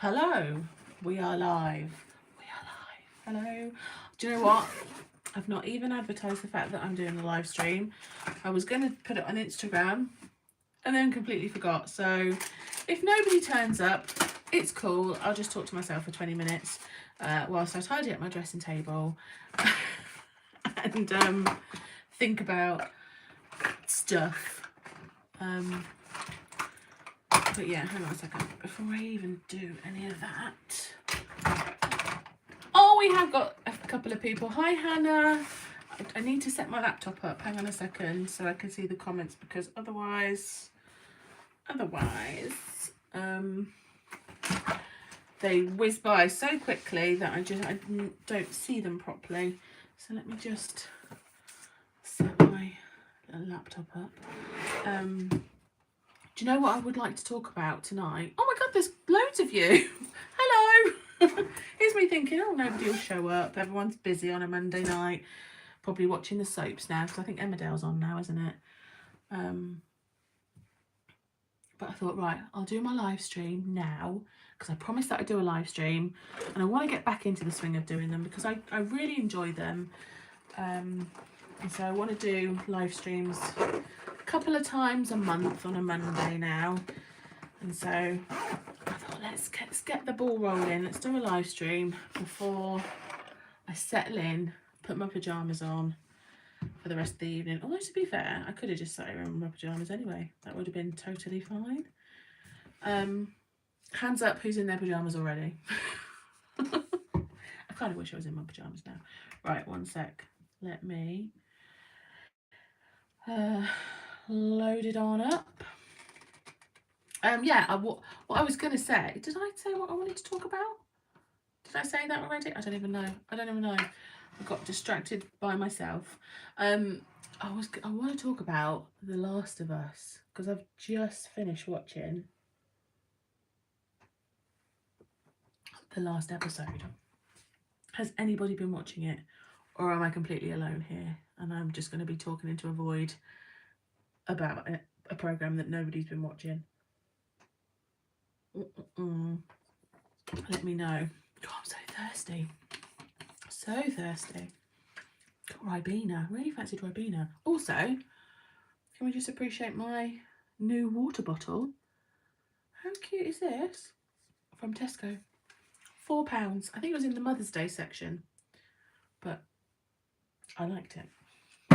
Hello, we are live. We are live. Hello. Do you know what? I've not even advertised the fact that I'm doing the live stream. I was going to put it on Instagram and then completely forgot. So if nobody turns up, it's cool. I'll just talk to myself for 20 minutes whilst I tidy up my dressing table and think about stuff. But yeah, hang on a second. Before I even do any of that. Oh, we have got a couple of people. Hi, Hannah. I need to set my laptop up. Hang on a second so I can see the comments, because otherwise, they whiz by so quickly that I don't see them properly. So let me just set my laptop up. Do you know what I would like to talk about tonight? Oh my God, there's loads of you. Hello. Here's me thinking, oh, nobody will show up. Everyone's busy on a Monday night, probably watching the soaps now, because I think Emmerdale's on now, isn't it? But I thought, right, I'll do my live stream now, because I promised that I'd do a live stream, and I want to get back into the swing of doing them, because I really enjoy them. And so I want to do live streams a couple of times a month on a Monday now. And so I thought, let's get the ball rolling. Let's do a live stream before I settle in, put my pyjamas on for the rest of the evening. Although, to be fair, I could have just sat here in my pyjamas anyway. That would have been totally fine. Hands up, who's in their pyjamas already? I kind of wish I was in my pyjamas now. Right, one sec. Let me load it on up. Yeah, what I was going to say, did I say what I wanted to talk about? Did I say that already? I don't even know. I got distracted by myself. I want to talk about The Last of Us, because I've just finished watching the last episode. Has anybody been watching it, or am I completely alone here and I'm just going to be talking into a void about a program that nobody's been watching? Let me know. God, I'm so thirsty. So thirsty. Got Ribena. Really fancied Ribena. Also, can we just appreciate my new water bottle? How cute is this? From Tesco. £4. I think it was in the Mother's Day section, but I liked it,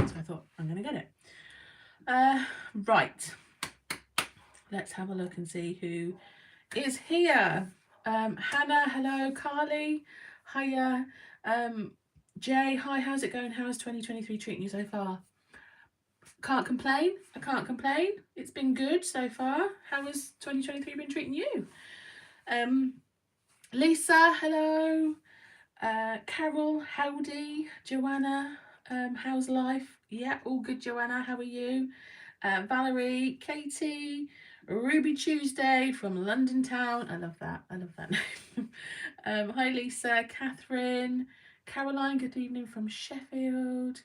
so I thought I'm going to get it. Right. Let's have a look and see who is here. Hannah, hello. Carly, hiya. Jay, hi, how's it going? How's 2023 treating you so far? Can't complain. I can't complain. It's been good so far. How has 2023 been treating you? Lisa, hello. Carol, howdy. Joanna, how's life? Yeah, all good, Joanna. How are you? Valerie, Katie, Ruby Tuesday from London Town. I love that name. Hi, Lisa. Catherine, Caroline, good evening from Sheffield.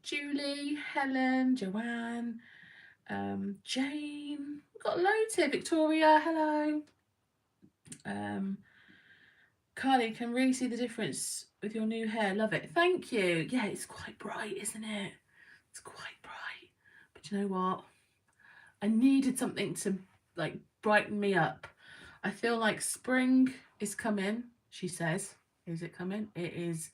Julie, Helen, Joanne, Jane. We've got loads here. Victoria, hello. Carly, can really see the difference with your new hair. Love it. Thank you. Yeah, it's quite bright, isn't it? It's quite bright. But you know what? I needed something to like brighten me up. I feel like spring is coming, she says. Is it coming? It is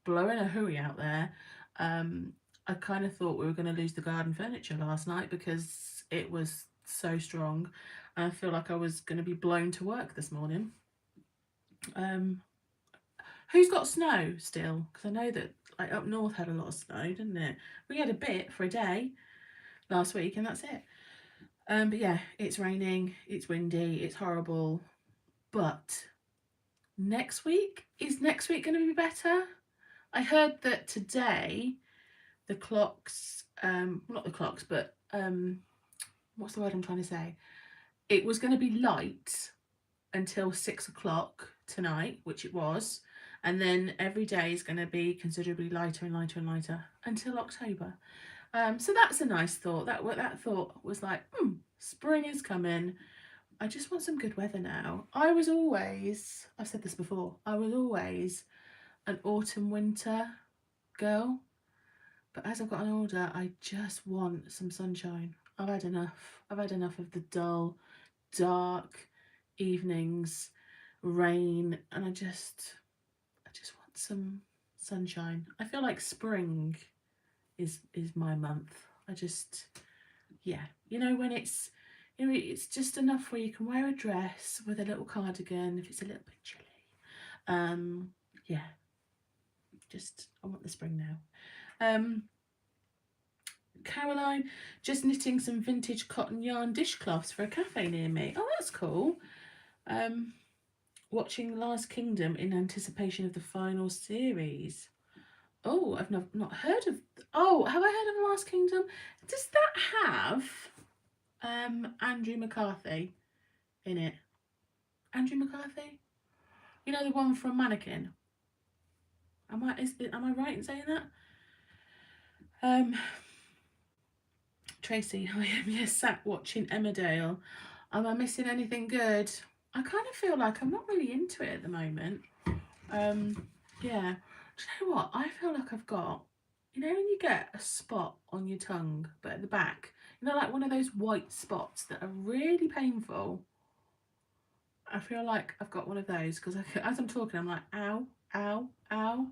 blowing a hooey out there. I kind of thought we were going to lose the garden furniture last night because it was so strong. And I feel like I was going to be blown to work this morning. Who's got snow still? Because I know that like up north had a lot of snow, didn't it? We had a bit for a day last week and that's it. But yeah, it's raining, it's windy, it's horrible. But next week, is next week going to be better? I heard that today the clocks, not the clocks, but what's the word I'm trying to say? It was going to be light until 6 o'clock tonight, which it was, and then every day is going to be considerably lighter and lighter and lighter until October. So that's a nice thought. That thought was like, spring is coming, I just want some good weather now. I've said this before, I was always an autumn winter girl, but as I've gotten older, I just want some sunshine. I've had enough. I've had enough of the dull, dark evenings, rain, and I just want some sunshine. I feel like spring is my month. I just, yeah, when it's, it's just enough where you can wear a dress with a little cardigan if it's a little bit chilly. Yeah, I want the spring now. Caroline, just knitting some vintage cotton yarn dishcloths for a cafe near me. Oh, that's cool. Watching Last Kingdom in anticipation of the final series. Oh, I've not heard of. Oh, have I heard of Last Kingdom? Does that have Andrew McCarthy in it? Andrew McCarthy? You know, the one from Mannequin. Am I right in saying that? Tracy, I am yes sat watching Emmerdale. Am I missing anything good? I kind of feel like I'm not really into it at the moment. Yeah. Do you know what? I feel like I've got, when you get a spot on your tongue, but at the back, like one of those white spots that are really painful. I feel like I've got one of those because as I'm talking, I'm like, ow, ow, ow.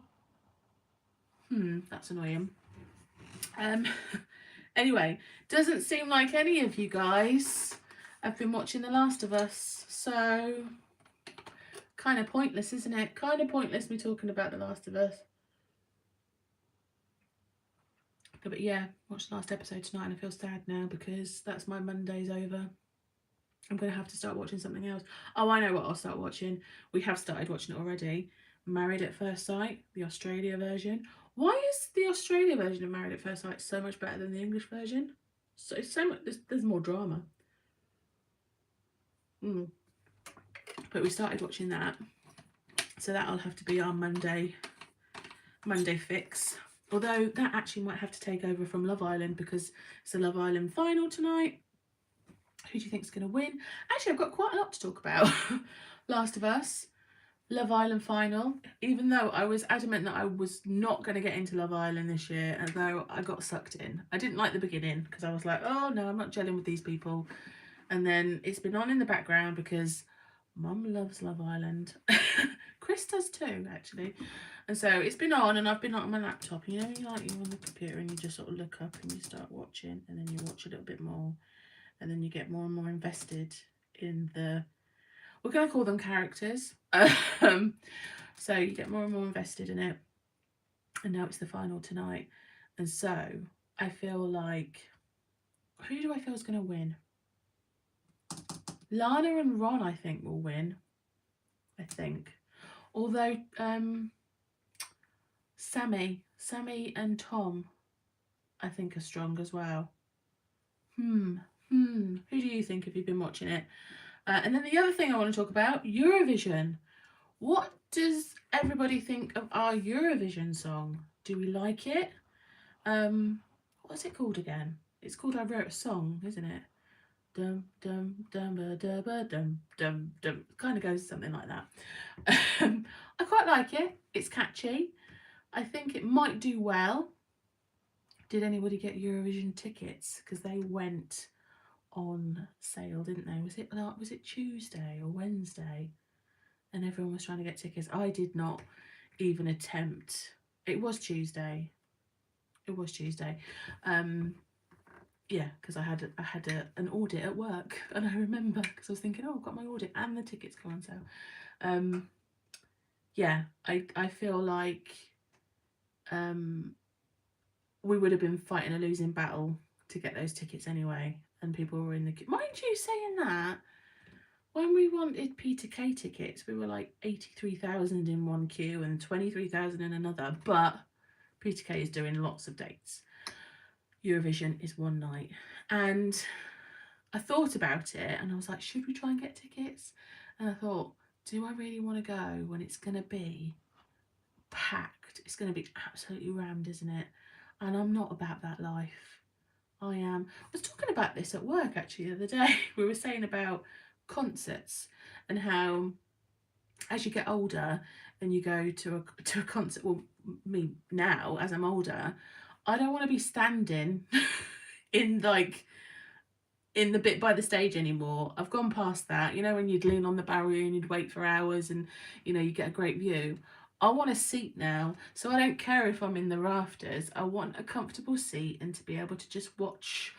That's annoying. Anyway, doesn't seem like any of you guys have been watching The Last of Us, so kind of pointless, isn't it? Kind of pointless me talking about The Last of Us. But yeah, watched the last episode tonight and I feel sad now because that's my Monday's over. I'm going to have to start watching something else. Oh, I know what I'll start watching. We have started watching it already. Married at First Sight, the Australia version. Why is the Australia version of Married at First Sight so much better than the English version? So it's so much. There's more drama. But we started watching that, so that'll have to be our Monday fix. Although that actually might have to take over from Love Island because it's a Love Island final tonight. Who do you think's going to win? Actually, I've got quite a lot to talk about. Last of Us, Love Island final. Even though I was adamant that I was not going to get into Love Island this year, although I got sucked in. I didn't like the beginning because I was like, oh no, I'm not gelling with these people. And then it's been on in the background because Mum loves Love Island. Chris does too, actually. And so it's been on and I've been on my laptop. You're on the computer and you just sort of look up and you start watching and then you watch a little bit more and then you get more and more invested in we're going to call them characters. So you get more and more invested in it. And now it's the final tonight. And so I feel like, who do I feel is going to win? Lana and Ron, I think, will win. I think. Although Sammy and Tom, I think, are strong as well. Who do you think if you've been watching it? And then the other thing I want to talk about, Eurovision. What does everybody think of our Eurovision song? Do we like it? What's it called again? It's called I Wrote a Song, isn't it? Dum dum dum dum dum dum dum. Kind of goes something like that. I quite like it. It's catchy. I think it might do well. Did anybody get Eurovision tickets? Because they went on sale, didn't they? Was it Tuesday or Wednesday? And everyone was trying to get tickets. I did not even attempt. It was Tuesday. Yeah, because I had an audit at work, and I remember because I was thinking, oh, I've got my audit and the tickets go on sale. Yeah, I feel like we would have been fighting a losing battle to get those tickets anyway, and people were in the queue. Mind you, saying that, when we wanted Peter Kay tickets, we were like 83,000 in one queue and 23,000 in another, but Peter Kay is doing lots of dates. Eurovision is one night. And I thought about it and I was like, should we try and get tickets? And I thought, do I really want to go when it's going to be packed? It's going to be absolutely rammed, isn't it? And I'm not about that life. I was talking about this at work actually the other day. We were saying about concerts and how as you get older and you go to a concert, well, me now as I'm older, I don't want to be standing in like in the bit by the stage anymore. I've gone past that. You know, when you'd lean on the barrier and you'd wait for hours and, you know, you get a great view. I want a seat now. So I don't care if I'm in the rafters. I want a comfortable seat and to be able to just watch.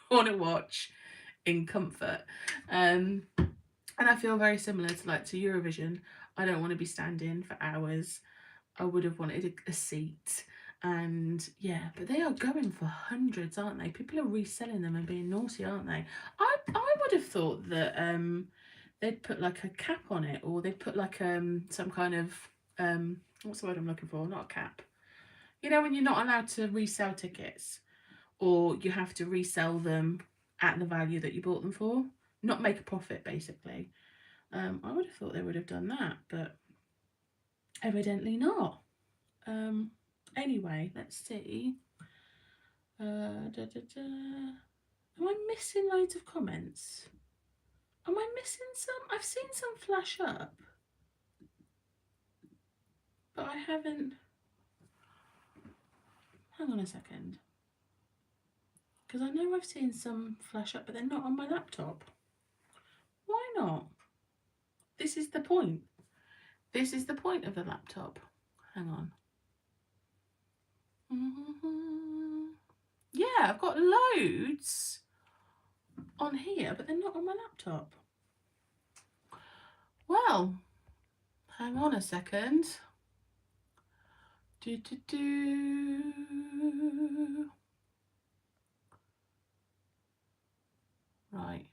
I want to watch in comfort. And I feel very similar to like to Eurovision. I don't want to be standing for hours. I would have wanted a seat. And yeah, but they are going for hundreds, aren't they? People are reselling them and being naughty, aren't they? I would have thought that they'd put like a cap on it, or they'd put like some kind of what's the word I'm looking for? Not a cap. You know, when you're not allowed to resell tickets, or you have to resell them at the value that you bought them for, not make a profit basically. I would have thought they would have done that, but evidently not. Anyway, let's see. Am I missing loads of comments? Am I missing some? I've seen some flash up, but I haven't. Hang on a second. Because I know I've seen some flash up, but they're not on my laptop. Why not? This is the point. This is the point of the laptop. Hang on. Yeah, I've got loads on here, but they're not on my laptop. Well, hang on a second. Right.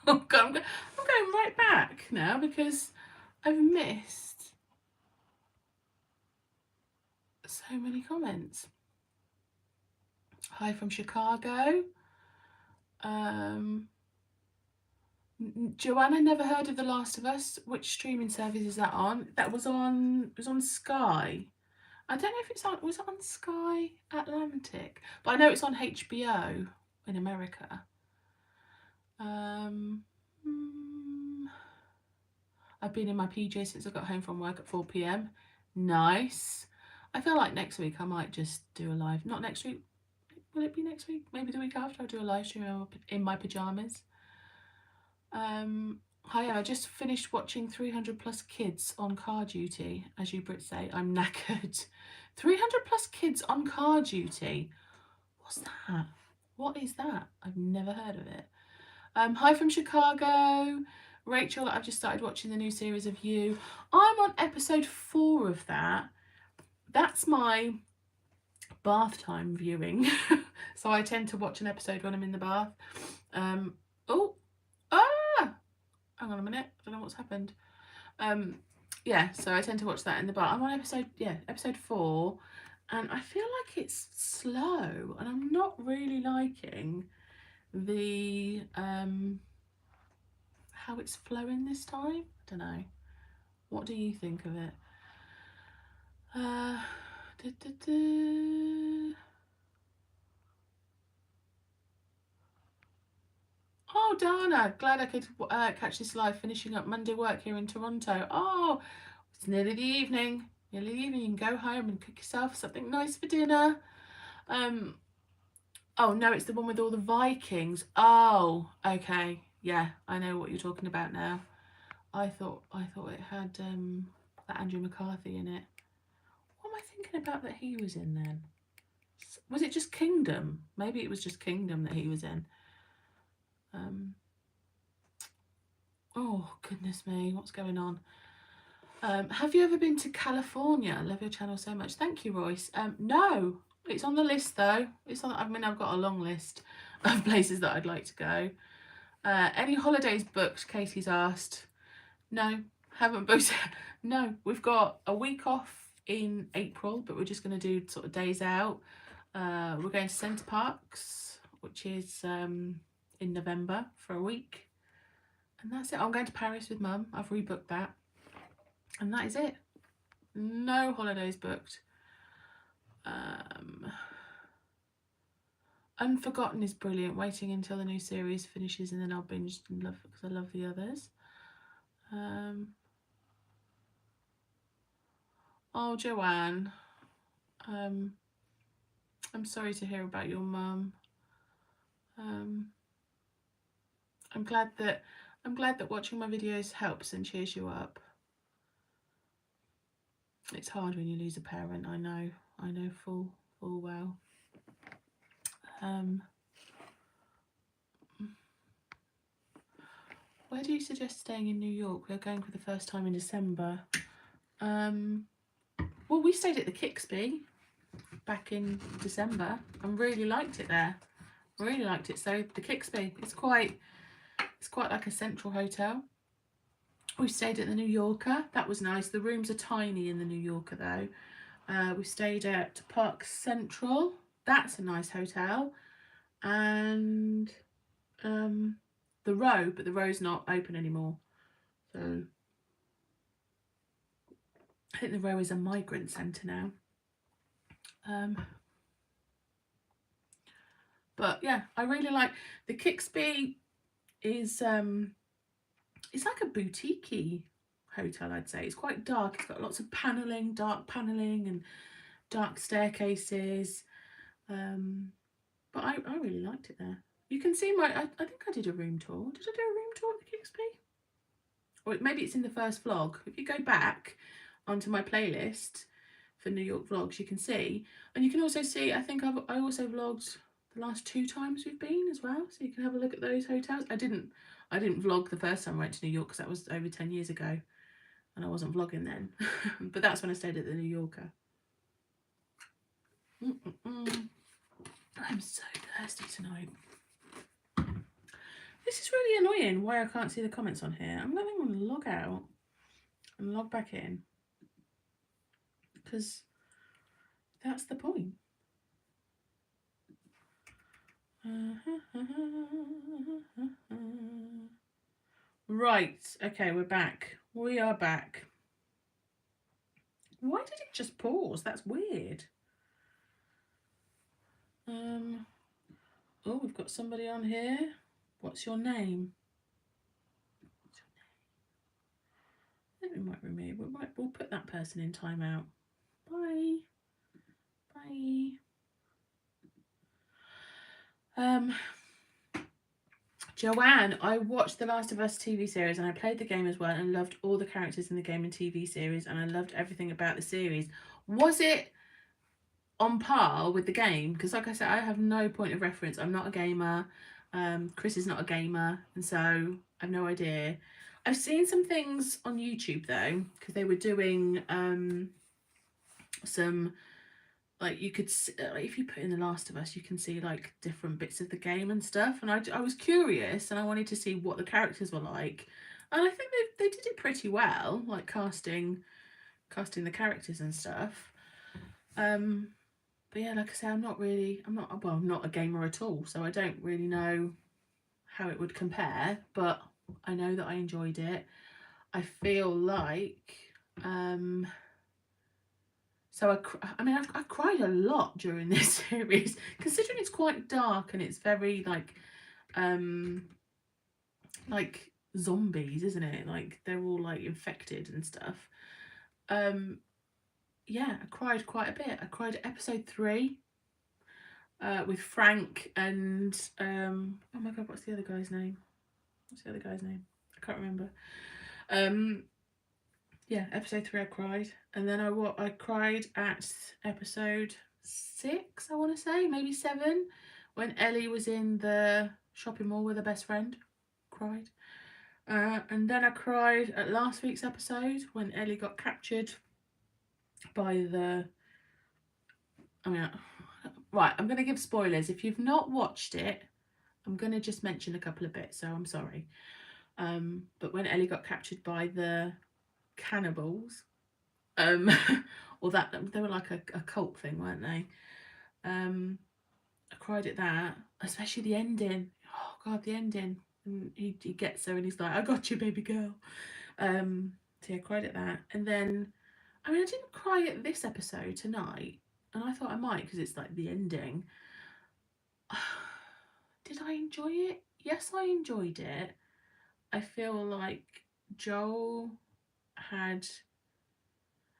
Oh God, I'm going right back now because I've missed so many comments. Hi from Chicago. Joanna, never heard of The Last of Us. Which streaming service is that on? That was on Sky. I don't know if it's on, was it on Sky Atlantic? But I know it's on HBO in America. I've been in my PJs since I got home from work at 4 p.m. Nice. I feel like next week I might just do a live. Not next week. Will it be next week? Maybe the week after I'll do a live stream in my pyjamas. Hi, I just finished watching 300 Plus Kids on car duty. As you Brits say, I'm knackered. 300 Plus Kids on car duty. What's that? What is that? I've never heard of it. Hi from Chicago. Rachel, I've just started watching the new series of You. I'm on episode 4 of that. That's my bath time viewing. So I tend to watch an episode when I'm in the bath. Hang on a minute. I don't know what's happened. Yeah, so I tend to watch that in the bath. I'm on episode 4, and I feel like it's slow, and I'm not really liking the how it's flowing this time. I don't know. What do you think of it? Oh, Dana, glad I could catch this live, finishing up Monday work here in Toronto. Oh, it's nearly the evening. You can go home and cook yourself something nice for dinner. Oh, no, it's the one with all the Vikings. Oh, okay. Yeah, I know what you're talking about now. I thought it had that Andrew McCarthy in it. What am I thinking about that he was in then? Was it just Kingdom? Maybe it was just Kingdom that he was in. Oh, goodness me, what's going on? Have you ever been to California? I love your channel so much. Thank you, Royce. No, it's on the list though. I've got a long list of places that I'd like to go. Any holidays booked? Katie's asked. No, haven't booked. No, we've got a week off in April, but we're just going to do sort of days out. We're going to Parcs, which is in November for a week. And that's it. I'm going to Paris with Mum. I've rebooked that. And that is it. No holidays booked. Unforgotten is brilliant. Waiting until the new series finishes and then I'll binge and love it because I love the others. Oh, Joanne, I'm sorry to hear about your mum. I'm glad that watching my videos helps and cheers you up. It's hard when you lose a parent. I know full well. Where do you suggest staying in New York? We're going for the first time in December. Well, we stayed at the Kixby back in December and really liked it there. Really liked it. So the Kixby, it's quite like a central hotel. We stayed at the New Yorker. That was nice. The rooms are tiny in the New Yorker though. We stayed at Parcs Central. That's a nice hotel. And the Row, but the Row's not open anymore. So I think the Row is a migrant centre now. But yeah, I really like the Kixby. Is it's like a boutique-y hotel, I'd say. It's quite dark. It's got lots of paneling, dark paneling, and dark staircases. But I really liked it there. You can see I think I did a room tour. Did I do a room tour at the Kixby? Or maybe it's in the first vlog. If you go back onto my playlist for New York vlogs, you can see. And you can also see, I think I also vlogged the last 2 times we've been as well. So you can have a look at those hotels. I didn't vlog the first time I went to New York because that was over 10 years ago. And I wasn't vlogging then. But that's when I stayed at the New Yorker. I'm so thirsty tonight. This is really annoying why I can't see the comments on here. I'm going to log out and log back in. Because that's the point. Right, okay, we're back. We are back. Why did it just pause? That's weird. Oh, we've got somebody on here. What's your name? I think we might remove. We'll put that person in timeout. Bye. Bye. Joanne, I watched the Last of Us TV series and I played the game as well and loved all the characters in the game and TV series and I loved everything about the series. Was it on par with the game? Because like I said, I have no point of reference. I'm not a gamer. Chris is not a gamer, and so I have no idea. I've seen some things on YouTube though, because they were doing some, like, you could if you put in The Last of Us, you can see like different bits of the game and stuff, and I was curious and I wanted to see what the characters were like, and I think they did it pretty well, like casting the characters and stuff. But yeah, like I say, I'm not a gamer at all, so I don't really know how it would compare, but I know that I enjoyed it. I feel like so I cried a lot during this series, considering it's quite dark and it's very like zombies, isn't it? Like they're all like infected and stuff. Yeah, I cried quite a bit. I cried at episode 3 with Frank and oh my god, what's the other guy's name? I can't remember. Yeah, episode 3 I cried, and then I cried at episode 6, I want to say, maybe 7, when Ellie was in the shopping mall with her best friend. Cried. And then I cried at last week's episode when Ellie got captured by the... right, I'm going to give spoilers. If you've not watched it, I'm going to just mention a couple of bits, so I'm sorry. But when Ellie got captured by the cannibals, or that they were like a cult thing, weren't they? I cried at that, especially the ending. Oh god, the ending. And he gets her and he's like, I got you, baby girl. So yeah, I cried at that. And then I didn't cry at this episode tonight, and I thought I might because it's like the ending. Did I enjoy it? Yes, I enjoyed it. I feel like Joel had...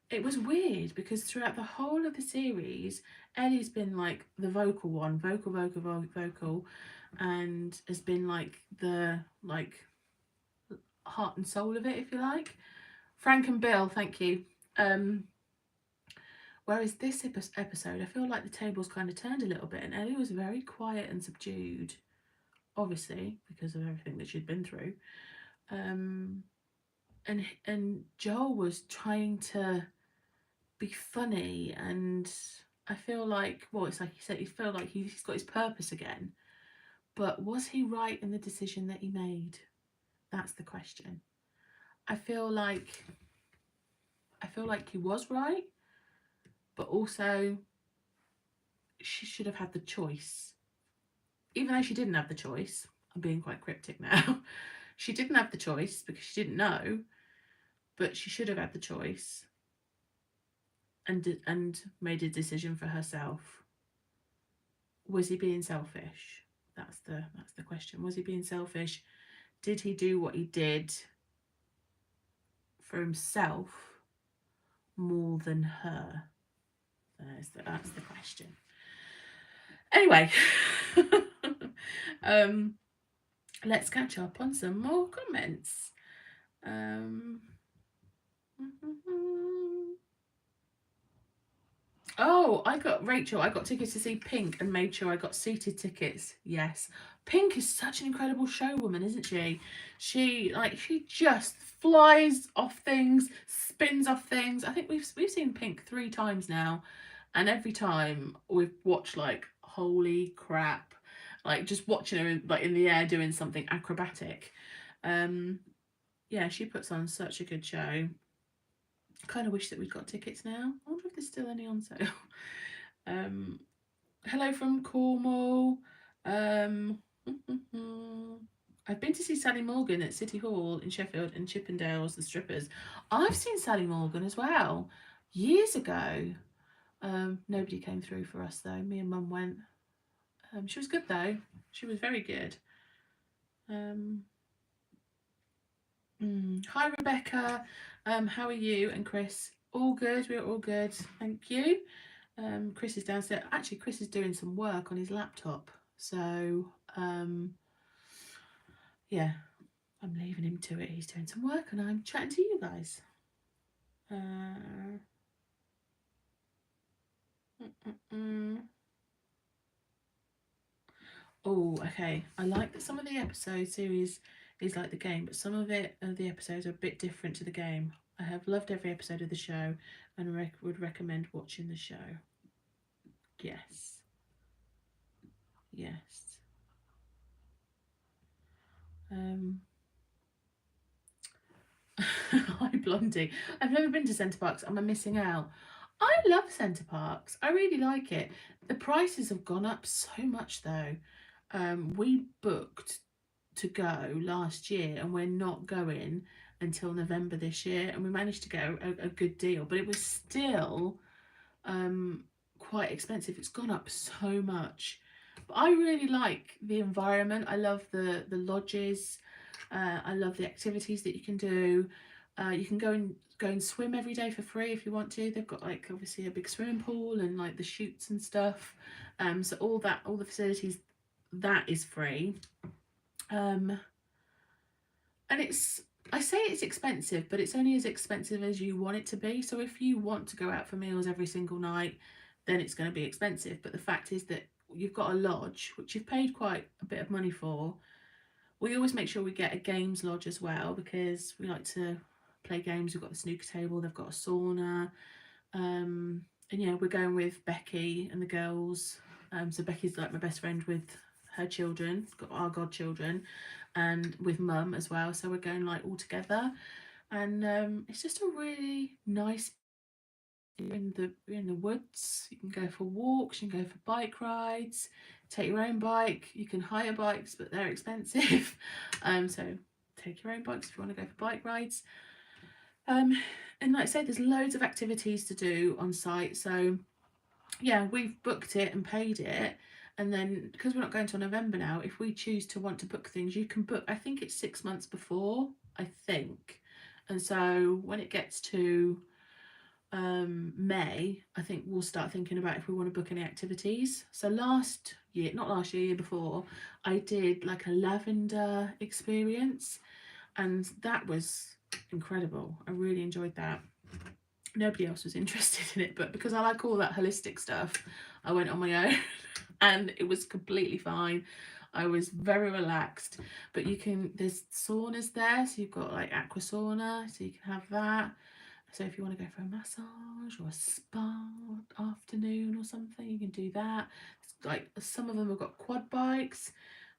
It was weird because throughout the whole of the series, Ellie's been like the vocal one, vocal, and has been like the heart and soul of it, if you like. Frank and Bill, thank you. Whereas this episode, I feel like the tables kind of turned a little bit, and Ellie was very quiet and subdued, obviously because of everything that she'd been through. And Joel was trying to be funny, and I feel like, well, it's like you said, you feel like he's got his purpose again. But was he right in the decision that he made? That's the question. I feel like he was right, but also she should have had the choice. Even though she didn't have the choice, I'm being quite cryptic now. She didn't have the choice because she didn't know, but she should have had the choice and made a decision for herself. Was he being selfish? That's the question. Was he being selfish? Did he do what he did for himself more than her? That's the question. Anyway, let's catch up on some more comments. Oh, I got tickets to see Pink and made sure I got seated tickets. Yes. Pink is such an incredible showwoman, isn't she? She just flies off things, spins off things. I think we've seen Pink 3 times now, and every time we've watched like, holy crap. Like just watching her in the air doing something acrobatic. Yeah, she puts on such a good show. Kind of wish that we'd got tickets now. I wonder if there's still any on sale. Hello from Cornwall. I've been to see Sally Morgan at City Hall in Sheffield and Chippendales, the strippers. I've seen Sally Morgan as well, years ago. Nobody came through for us though. Me and Mum went. She was good though. She was very good. Hi Rebecca. How are you and Chris? All good. We're all good. Thank you. Chris is downstairs. Actually, Chris is doing some work on his laptop. So, yeah, I'm leaving him to it. He's doing some work and I'm chatting to you guys. Oh, okay. I like that some of the episode series is like the game, but some of the episodes are a bit different to the game. I have loved every episode of the show and would recommend watching the show. Yes. Yes. Hi Blondie. I've never been to Centre Parcs. Am I missing out? I love Centre Parcs. I really like it. The prices have gone up so much though. We booked to go last year and we're not going until November this year, and we managed to get a good deal, but it was still quite expensive. It's gone up so much. But I really like the environment. I love the lodges. I love the activities that you can do. You can go and swim every day for free if you want to. They've got like obviously a big swimming pool and like the chutes and stuff. So all the facilities, that is free. And I say it's expensive, but it's only as expensive as you want it to be. So if you want to go out for meals every single night, then it's going to be expensive. But the fact is that you've got a lodge, which you've paid quite a bit of money for. We always make sure we get a games lodge as well because we like to play games. We've got the snooker table, they've got a sauna. And yeah, we're going with Becky and the girls. So Becky's like my best friend with her children, got our godchildren, and with Mum as well. So we're going like all together, and it's just a really nice. You're in the woods. You can go for walks. You can go for bike rides. Take your own bike. You can hire bikes, but they're expensive. So take your own bikes if you want to go for bike rides. And like I said, there's loads of activities to do on site. So yeah, we've booked it and paid it, And then, because we're not going till November now, if we choose to want to book things, you can book, I think it's 6 months before, I think. And so when it gets to May, I think we'll start thinking about if we want to book any activities. So last year, not last year, year before, I did like a lavender experience, and that was incredible. I really enjoyed that. Nobody else was interested in it, but because I like all that holistic stuff, I went on my own and it was completely fine. I was very relaxed. But there's saunas there, so you've got like aqua sauna, so you can have that. So if you want to go for a massage or a spa afternoon or something, you can do that. It's like some of them have got quad bikes,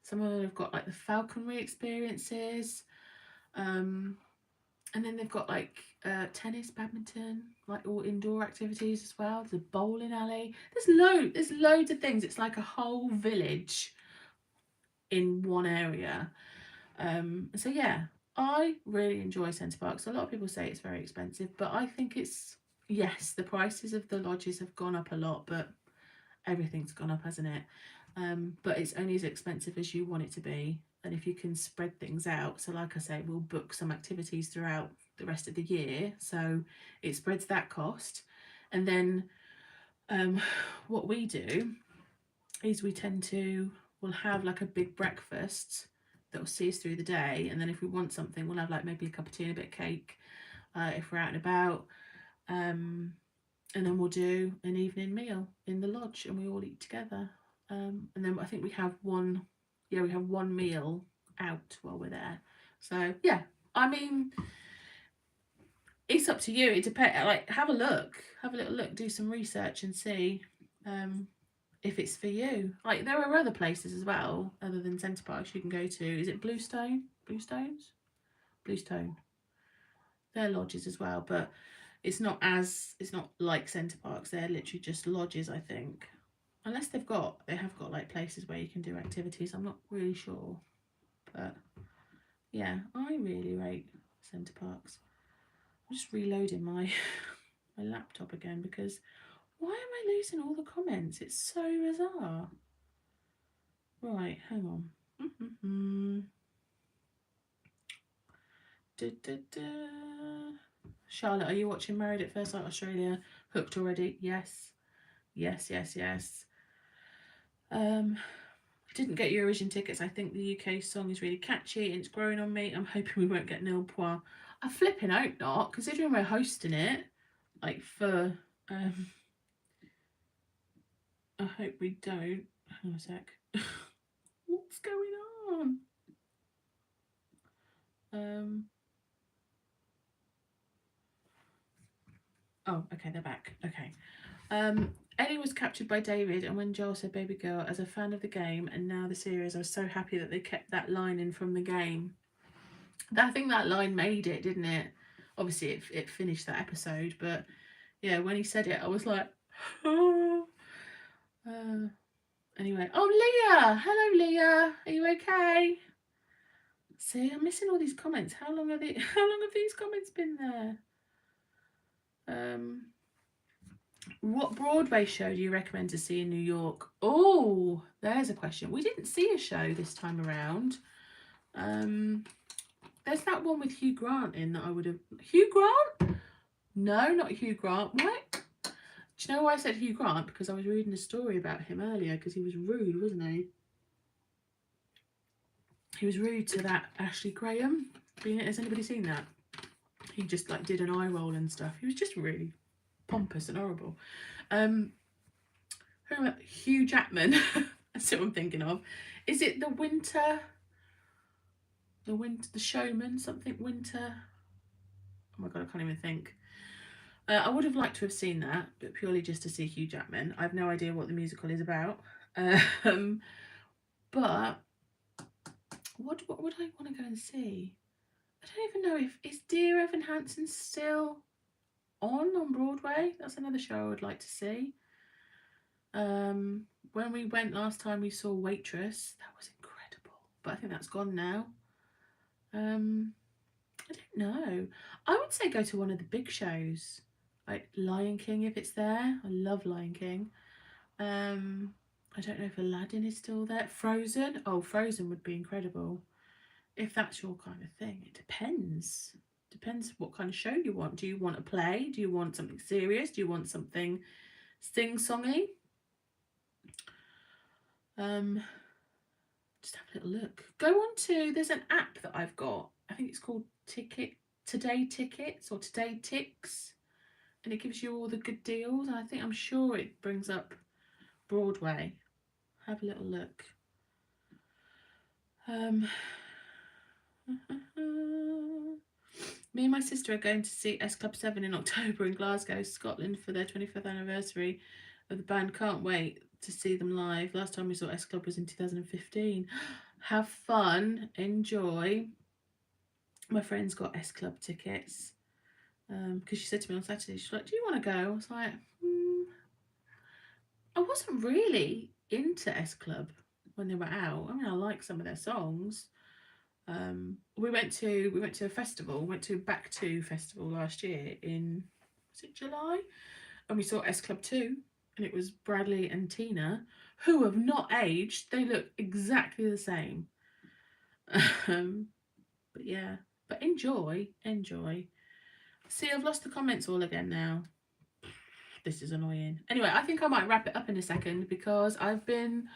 some of them have got like the falconry experiences. And then they've got like tennis, badminton, like all indoor activities as well. There's a bowling alley. There's loads of things. It's like a whole village in one area. So yeah, I really enjoy Centre Parcs. A lot of people say it's very expensive, but I think it's, yes, the prices of the lodges have gone up a lot, but everything's gone up, hasn't it? But it's only as expensive as you want it to be. And if you can spread things out, so like I say, we'll book some activities throughout the rest of the year, so it spreads that cost. And then what we do is we'll have like a big breakfast that will see us through the day, and then if we want something, we'll have like maybe a cup of tea and a bit of cake if we're out and about. And then we'll do an evening meal in the lodge and we all eat together. And then I think we have one meal out while we're there. So yeah, I mean, it's up to you. It depends. Like, have a little look, do some research and see if it's for you. Like, there are other places as well other than Centre Parcs you can go to. Is it Bluestone? Bluestone. They're lodges as well, but it's not like Centre Parcs. They're literally just lodges, I think. Unless they have got like places where you can do activities. I'm not really sure, but yeah, I really rate Centre Parcs. I'm just reloading my my laptop again because why am I losing all the comments? It's so bizarre. Right, hang on. Charlotte, are you watching Married at First Sight Australia? Hooked already? Yes. Didn't get Eurovision tickets. I think the UK song is really catchy and it's growing on me. I'm hoping we won't get nil point. I flipping hope not, considering we're hosting it. Like for I hope we don't. Hang on a sec. What's going on? Oh, okay, they're back. Okay. Ellie was captured by David, and when Joel said baby girl, as a fan of the game and now the series, I was so happy that they kept that line in from the game. I think that line made it, didn't it? Obviously, it finished that episode, but yeah, when he said it, I was like, oh. Anyway, oh, Leah! Hello, Leah. Are you okay? See, I'm missing all these comments. How long have these comments been there? What Broadway show do you recommend to see in New York? Oh, there's a question. We didn't see a show this time around. There's that one with Hugh Grant in that I would have... Hugh Grant? No, not Hugh Grant. What? Do you know why I said Hugh Grant? Because I was reading a story about him earlier because he was rude, wasn't he? He was rude to that Ashley Graham. Has anybody seen that? He just like did an eye roll and stuff. He was just really pompous and horrible. Hugh Jackman. That's what I'm thinking of. Is it the showman, something winter? Oh my god, I can't even think. I would have liked to have seen that, but purely just to see Hugh Jackman. I have no idea what the musical is about. But what would I want to go and see? I don't even know is Dear Evan Hansen still on Broadway? That's another show I would like to see. When we went last time, we saw Waitress. That was incredible, but I think that's gone now. I don't know. I would say go to one of the big shows, like Lion King if it's there. I love Lion King. I don't know if Aladdin is still there. Frozen. Oh, Frozen would be incredible. If that's your kind of thing. It depends. Depends what kind of show you want. Do you want a play? Do you want something serious? Do you want something sing-songy? Just have a little look. Go on to, there's an app that I've got. I think it's called Today Tickets or Today Ticks. And it gives you all the good deals. And I'm sure it brings up Broadway. Have a little look. Me and my sister are going to see S Club 7 in October in Glasgow, Scotland for their 25th anniversary of the band. Can't wait to see them live. Last time we saw S Club was in 2015. Have fun, enjoy. My friend's got S Club tickets because she said to me on Saturday, she's like, do you want to go? I was like, I wasn't really into S Club when they were out. I mean, I like some of their songs. We went to a festival, went to Back 2 festival last year in, was it July? And we saw S Club 2, and it was Bradley and Tina, who have not aged. They look exactly the same. But yeah, but enjoy. See, I've lost the comments all again now. This is annoying. Anyway, I think I might wrap it up in a second because I've been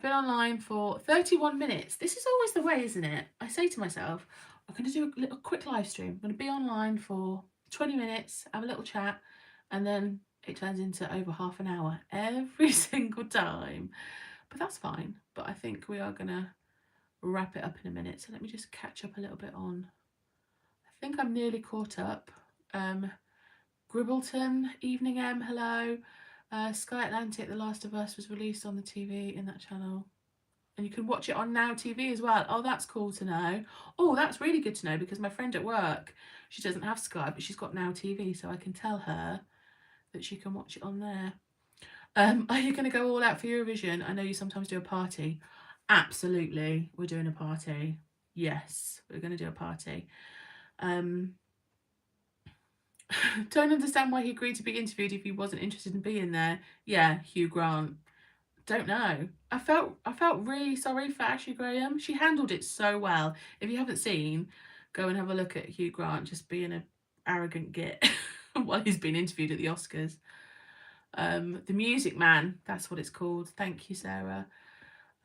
online for 31 minutes. This is always the way, isn't it? I say to myself, I'm going to do a little quick live stream. I'm going to be online for 20 minutes, have a little chat, and then it turns into over half an hour every single time. But that's fine. But I think we are going to wrap it up in a minute. So let me just catch up a little bit on. I think I'm nearly caught up. Gribbleton, Evening M, hello. Sky Atlantic, The Last of Us was released on the TV in that channel. And you can watch it on Now TV as well. Oh, that's cool to know. Oh, that's really good to know because my friend at work, she doesn't have Sky, but she's got Now TV, so I can tell her that she can watch it on there. Are you going to go all out for Eurovision? I know you sometimes do a party. Absolutely, we're doing a party. Yes, we're going to do a party. Don't understand why he agreed to be interviewed if he wasn't interested in being there. Yeah, Hugh Grant. Don't know. I felt really sorry for Ashley Graham. She handled it so well. If you haven't seen, go and have a look at Hugh Grant just being an arrogant git while he's been interviewed at the Oscars. The Music Man, that's what it's called. Thank you, Sarah.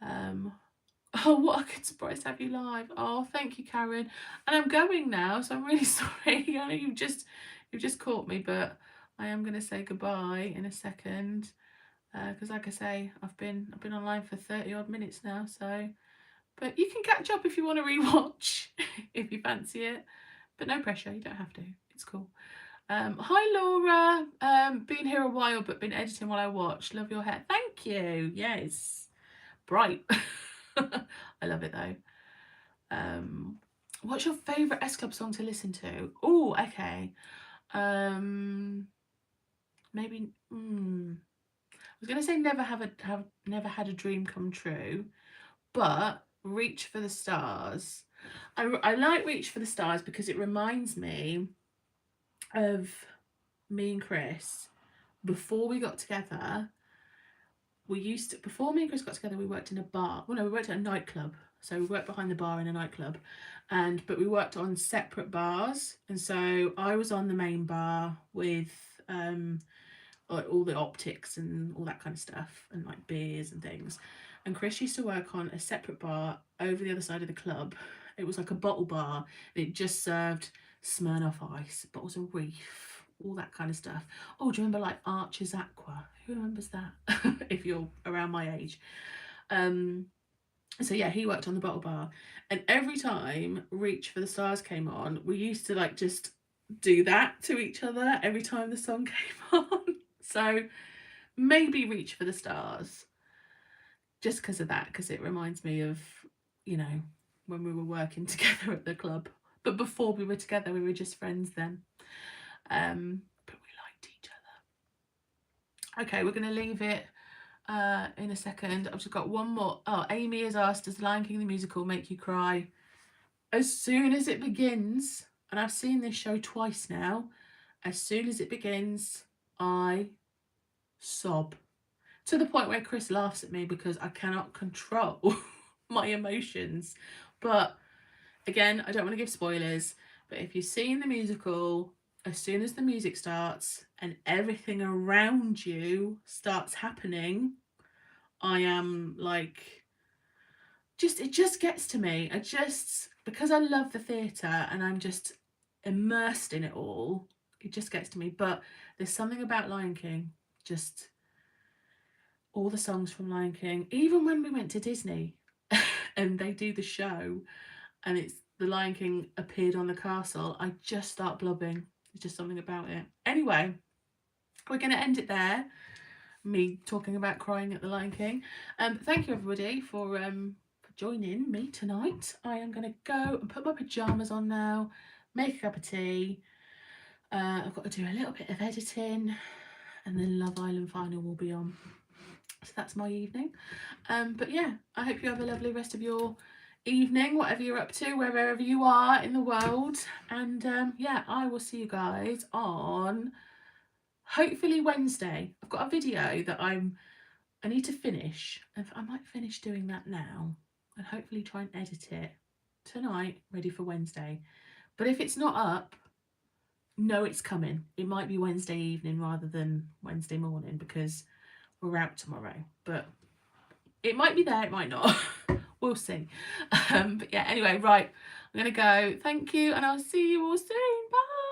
Oh, what a good surprise to have you live. Oh, thank you, Karen. And I'm going now, so I'm really sorry. I know you've just caught me, but I am going to say goodbye in a second. Because like I say, I've been online for 30 odd minutes now, so but you can catch up if you want to rewatch if you fancy it, but no pressure, you don't have to, it's cool. Hi Laura, been here a while but been editing while I watch. Love your hair. Thank you. Yeah, it's bright. I love it though. What's your favorite S Club song to listen to? Oh, okay. Maybe I was going to say never had a dream come true, but Reach for the Stars. I like Reach for the Stars because it reminds me of me and Chris before we got together. Before me and Chris got together, we worked in a bar. Well, no, we worked at a nightclub. So we worked behind the bar in a nightclub, but we worked on separate bars. And so I was on the main bar with all the optics and all that kind of stuff and like beers and things, and Chris used to work on a separate bar over the other side of the club. It was like a bottle bar and it just served Smirnoff Ice, bottles of Reef, all that kind of stuff. Oh, do you remember like Archer's Aqua? Who remembers that? If you're around my age. So yeah, he worked on the bottle bar, and every time Reach for the Stars came on, we used to like just do that to each other every time the song came on. So maybe Reach for the Stars, just because of that, because it reminds me of, when we were working together at the club. But before we were together, we were just friends then. But we liked each other. Okay, we're going to leave it in a second. I've just got one more. Oh, Amy has asked, does Lion King the musical make you cry? As soon as it begins, and I've seen this show twice now, as soon as it begins, I sob. to the point where Chris laughs at me because I cannot control my emotions. But again, I don't want to give spoilers, but if you've seen the musical, as soon as the music starts and everything around you starts happening, I am like, it just gets to me. Because I love the theatre and I'm just immersed in it all, it just gets to me. But there's something about Lion King, just all the songs from Lion King, even when we went to Disney and they do the show and it's the Lion King appeared on the castle, I just start blubbing. There's just something about it. Anyway, we're going to end it there. Me talking about crying at the Lion King. Thank you everybody for joining me tonight. I am going to go and put my pyjamas on now, make a cup of tea. I've got to do a little bit of editing, and then Love Island final will be on. So that's my evening. But yeah, I hope you have a lovely rest of your evening, whatever you're up to, wherever you are in the world. And yeah, I will see you guys on hopefully Wednesday. I've got a video that I need to finish. I might finish doing that now and hopefully try and edit it tonight, ready for Wednesday. But if it's not up, no, it's coming. It might be Wednesday evening rather than Wednesday morning because we're out tomorrow. But it might be there, it might not. We'll see. But yeah, anyway, right. I'm going to go. Thank you, and I'll see you all soon. Bye.